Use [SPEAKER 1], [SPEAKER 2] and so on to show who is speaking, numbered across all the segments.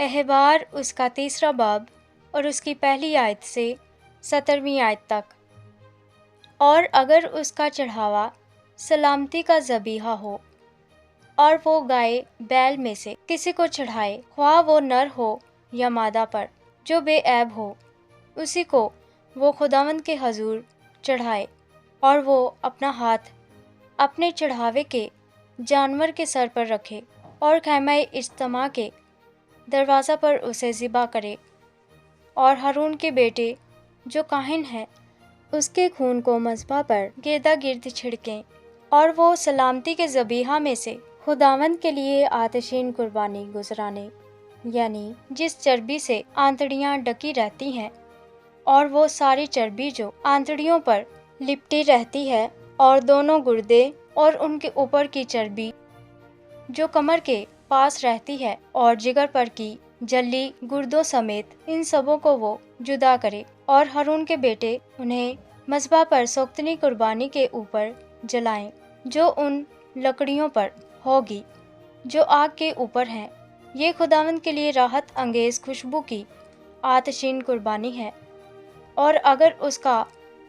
[SPEAKER 1] احبار اس کا 3 باب اور اس کی پہلی آیت سے 17ویں آیت تک۔ اور اگر اس کا چڑھاوا سلامتی کا ذبیحہ ہو اور وہ گائے بیل میں سے کسی کو چڑھائے، خواہ وہ نر ہو یا مادہ پر جو بے عیب ہو، اسی کو وہ خداوند کے حضور چڑھائے، اور وہ اپنا ہاتھ اپنے چڑھاوے کے جانور کے سر پر رکھے اور خیمہ اجتماع کے دروازہ پر اسے ذبح کرے، اور ہارون کے بیٹے جو کاہن ہیں اس کے خون کو مذبح پر گردا گرد چھڑکیں، اور وہ سلامتی کے ذبیحہ میں سے خداوند کے لیے آتشین قربانی گزرانے، یعنی جس چربی سے آنتڑیاں ڈکی رہتی ہیں، اور وہ ساری چربی جو آنتڑیوں پر لپٹی رہتی ہے، اور دونوں گردے اور ان کے اوپر کی چربی جو کمر کے پاس رہتی ہے، اور جگر پر کی جلی گردوں سمیت ان سبوں کو وہ جدا کرے، اور ہارون کے بیٹے انہیں مذبح پر سوختنی قربانی کے اوپر جلائیں، جو ان لکڑیوں پر ہوگی جو آگ کے اوپر ہیں۔ یہ خداوند کے لیے راحت انگیز خوشبو کی آتشین قربانی ہے۔ اور اگر اس کا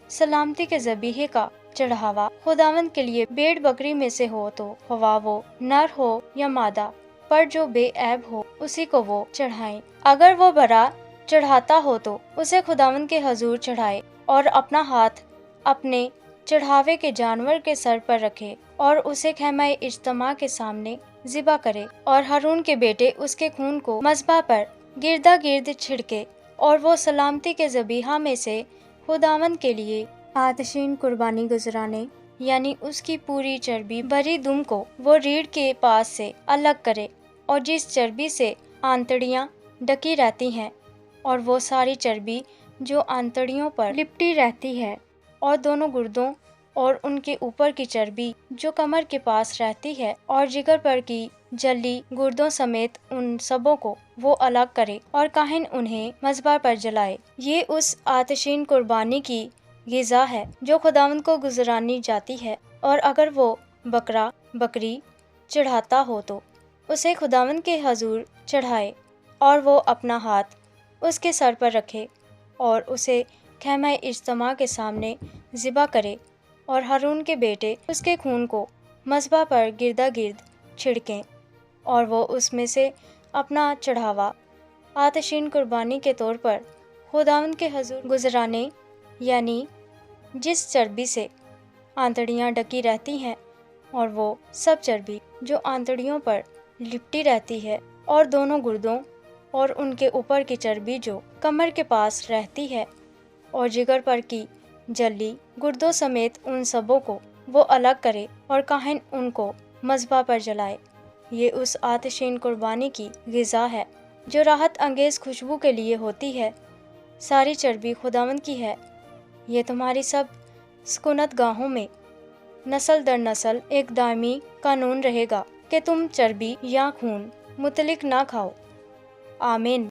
[SPEAKER 1] سلامتی کے ذبیحے کا چڑھاوا خداوند کے لیے بھیڑ بکری میں سے ہو، تو خواہ وہ نر ہو یا مادہ پر جو بے عیب ہو، اسی کو وہ چڑھائیں۔ اگر وہ برا چڑھاتا ہو تو اسے خداوند کے حضور چڑھائے، اور اپنا ہاتھ اپنے چڑھاوے کے جانور کے سر پر رکھے اور اسے خیمہ اجتماع کے سامنے ذبح کرے، اور ہارون کے بیٹے اس کے خون کو مذبح پر گردا گرد چھڑکے، اور وہ سلامتی کے ذبیحہ میں سے خداوند کے لیے آتشین قربانی گزرانے، یعنی اس کی پوری چربی بری دم کو وہ ریڑھ کے پاس سے الگ کرے، اور جس چربی سے آنتڑیاں ڈکی رہتی ہیں، اور وہ ساری چربی جو آنتڑیوں پر لپٹی رہتی ہے، اور دونوں گردوں اور ان کے اوپر کی چربی جو کمر کے پاس رہتی ہے، اور جگر پر کی جلی گردوں سمیت ان سبوں کو وہ الگ کرے، اور کاہن انہیں مذبح پر جلائے۔ یہ اس آتشین قربانی کی غذا ہے جو خداوند کو گزرانی جاتی ہے۔ اور اگر وہ بکرا بکری چڑھاتا ہو تو اسے خداوند کے حضور چڑھائے، اور وہ اپنا ہاتھ اس کے سر پر رکھے اور اسے خیمہ اجتماع کے سامنے ذبح کرے، اور ہارون کے بیٹے اس کے خون کو مذبح پر گردا گرد چھڑکیں، اور وہ اس میں سے اپنا چڑھاوا آتشین قربانی کے طور پر خداوند کے حضور گزرانے، یعنی جس چربی سے آنتڑیاں ڈکی رہتی ہیں، اور وہ سب چربی جو آنتڑیوں پر لپٹی رہتی ہے، اور دونوں گردوں اور ان کے اوپر کی چربی جو کمر کے پاس رہتی ہے، اور جگر پر کی جلی گردوں سمیت ان سبوں کو وہ الگ کرے، اور کاہن ان کو مذبح پر جلائے۔ یہ اس آتشین قربانی کی غذا ہے جو راحت انگیز خوشبو کے لیے ہوتی ہے۔ ساری چربی خداوند کی ہے۔ یہ تمہاری سب سکونت گاہوں میں نسل در نسل ایک دائمی قانون رہے گا کہ تم چربی یا خون مطلق نہ کھاؤ۔ آمین۔